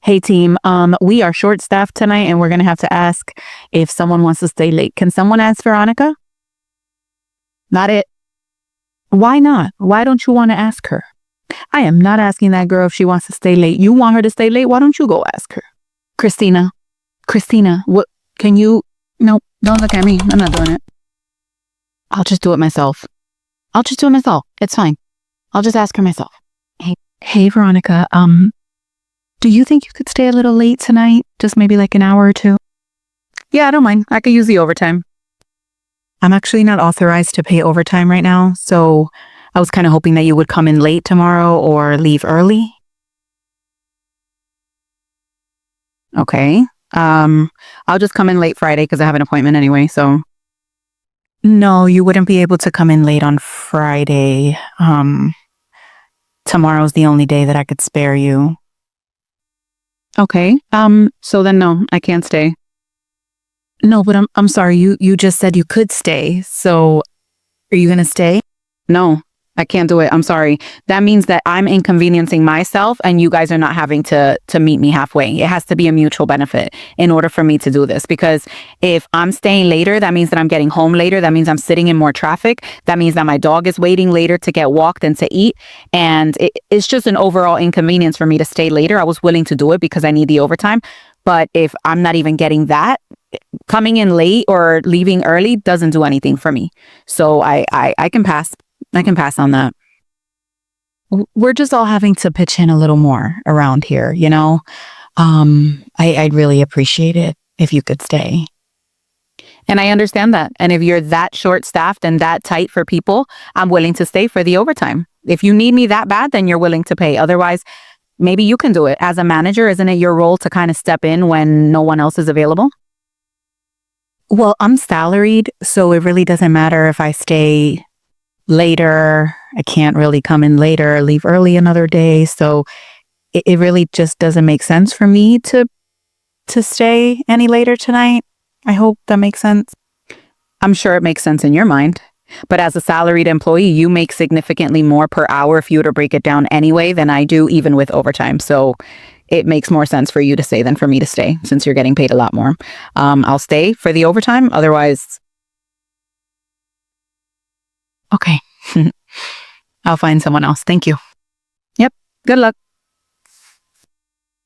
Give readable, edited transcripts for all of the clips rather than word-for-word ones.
Hey team, we are short-staffed tonight and we're gonna have to ask if someone wants to stay late. Can someone ask Veronica? Not it. Why not? Why don't you want to ask her? I am not asking that girl if she wants to stay late. You want her to stay late? Why don't you go ask her? Christina, what can you? No, don't look at me. I'm not doing it. I'll just do it myself. It's fine. I'll just ask her myself. Hey, Veronica, do you think you could stay a little late tonight? Just maybe like an hour or two? Yeah, I don't mind. I could use the overtime. I'm actually not authorized to pay overtime right now, so I was kind of hoping that you would come in late tomorrow or leave early. Okay. I'll just come in late Friday because I have an appointment anyway, so. No, you wouldn't be able to come in late on Friday. Tomorrow's the only day that I could spare you. Okay. So then no, I can't stay. No, but I'm sorry. You just said you could stay. So are you going to stay? No, I can't do it. I'm sorry. That means that I'm inconveniencing myself and you guys are not having to meet me halfway. It has to be a mutual benefit in order for me to do this, because if I'm staying later, that means that I'm getting home later. That means I'm sitting in more traffic. That means that my dog is waiting later to get walked and to eat. And it's just an overall inconvenience for me to stay later. I was willing to do it because I need the overtime. But if I'm not even getting that, coming in late or leaving early doesn't do anything for me. So I can pass. I can pass on that. We're just all having to pitch in a little more around here, you know? I'd really appreciate it if you could stay. And I understand that. And if you're that short-staffed and that tight for people, I'm willing to stay for the overtime. If you need me that bad, then you're willing to pay. Otherwise, maybe you can do it. As a manager, isn't it your role to kind of step in when no one else is available? Well, I'm salaried, so it really doesn't matter if I stay later. I can't really come in later or leave early another day. So it really just doesn't make sense for me to stay any later tonight. I hope that makes sense. I'm sure it makes sense in your mind. But as a salaried employee, you make significantly more per hour if you were to break it down anyway than I do, even with overtime. So it makes more sense for you to stay than for me to stay, since you're getting paid a lot more. I'll stay for the overtime. Otherwise, okay. I'll find someone else. Thank you. Yep. Good luck.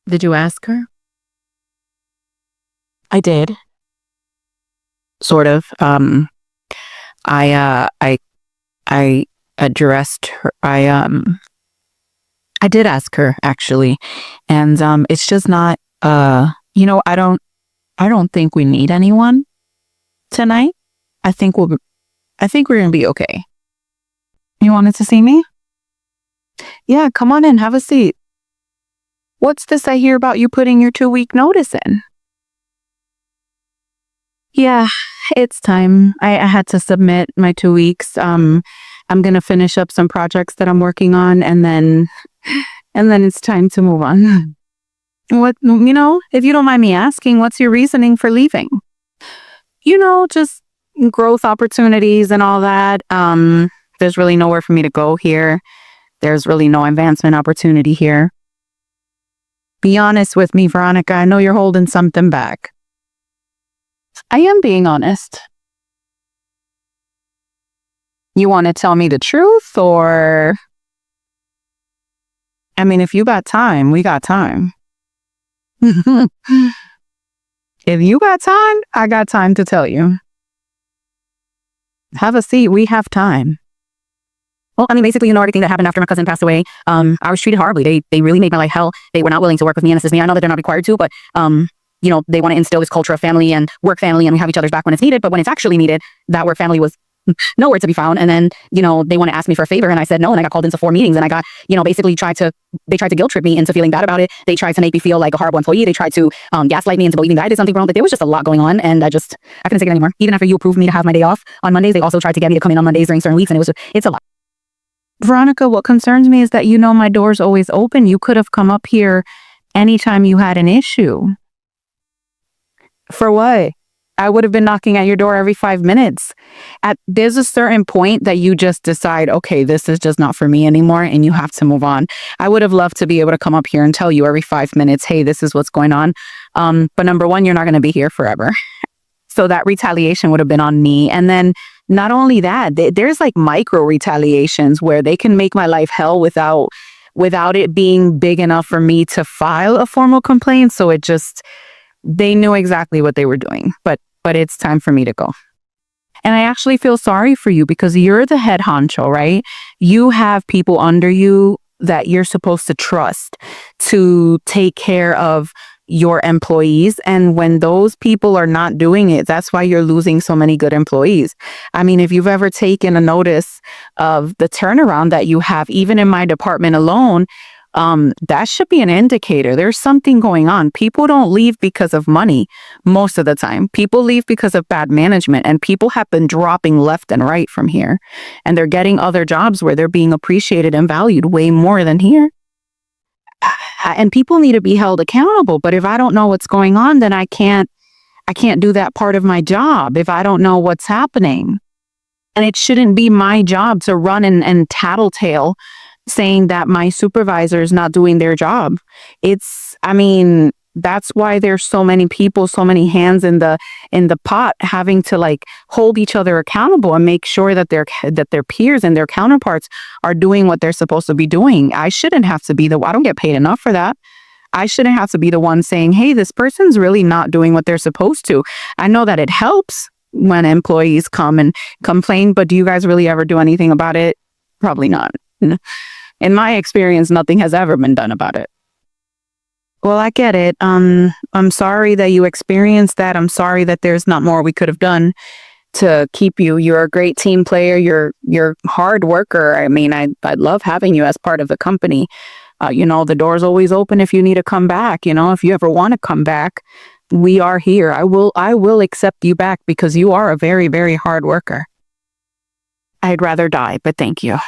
Did you ask her? I did. Sort of. I addressed her. I did ask her actually, and it's just not. I don't think we need anyone tonight. I think we're gonna be okay. You wanted to see me? Yeah, come on in, have a seat. What's this I hear about you putting your 2-week notice in? Yeah, it's time. I had to submit my 2 weeks. I'm gonna finish up some projects that I'm working on, and then it's time to move on. What, if you don't mind me asking, what's your reasoning for leaving? Just growth opportunities and all that. There's really nowhere for me to go here. There's really no advancement opportunity here. Be honest with me, Veronica. I know you're holding something back. I am being honest. You want to tell me the truth, or? I mean, if you got time, we got time. If you got time, I got time to tell you. Have a seat. We have time. Well, I mean, basically, everything that happened after my cousin passed away, I was treated horribly. They really made my life hell. They were not willing to work with me and assist me. I know that they're not required to, but, they want to instill this culture of family and work family, and we have each other's back when it's needed. But when it's actually needed, that work family was nowhere to be found. And then, they want to ask me for a favor, and I said no, and I got called into 4 meetings, and I got, basically they tried to guilt trip me into feeling bad about it. They tried to make me feel like a horrible employee. They tried to gaslight me into believing that I did something wrong. But there was just a lot going on, and I couldn't take it anymore. Even after you approved me to have my day off on Mondays, they also tried to get me to come in on Mondays during certain weeks, and it's a lot. Veronica, what concerns me is that my door's always open. You could have come up here anytime you had an issue. For what? I would have been knocking at your door every 5 minutes. There's a certain point that you just decide, okay, this is just not for me anymore, and you have to move on. I would have loved to be able to come up here and tell you every 5 minutes, hey, this is what's going on. But number one, you're not going to be here forever. So that retaliation would have been on me. And then not only that, there's like micro retaliations where they can make my life hell without it being big enough for me to file a formal complaint. So they knew exactly what they were doing. But it's time for me to go. And I actually feel sorry for you because you're the head honcho, right? You have people under you that you're supposed to trust to take care of your employees. And when those people are not doing it, that's why you're losing so many good employees. I mean, if you've ever taken a notice of the turnaround that you have, even in my department alone, that should be an indicator. There's something going on. People don't leave because of money most of the time. People leave because of bad management, and people have been dropping left and right from here. And they're getting other jobs where they're being appreciated and valued way more than here. And people need to be held accountable. But if I don't know what's going on, then I can't do that part of my job if I don't know what's happening. And it shouldn't be my job to run and tattletale saying that my supervisor is not doing their job. That's why there's so many people, so many hands in the pot having to like hold each other accountable and make sure that their peers and their counterparts are doing what they're supposed to be doing. I shouldn't have to be I don't get paid enough for that. I shouldn't have to be the one saying, hey, this person's really not doing what they're supposed to. I know that it helps when employees come and complain, but do you guys really ever do anything about it? Probably not. In my experience, nothing has ever been done about it. Well, I get it. I'm sorry that you experienced that. I'm sorry that there's not more we could have done to keep you. You're a great team player. You're hard worker. I mean, I'd love having you as part of the company. The door's always open if you need to come back. If you ever want to come back, we are here. I will accept you back because you are a very, very hard worker. I'd rather die, but thank you.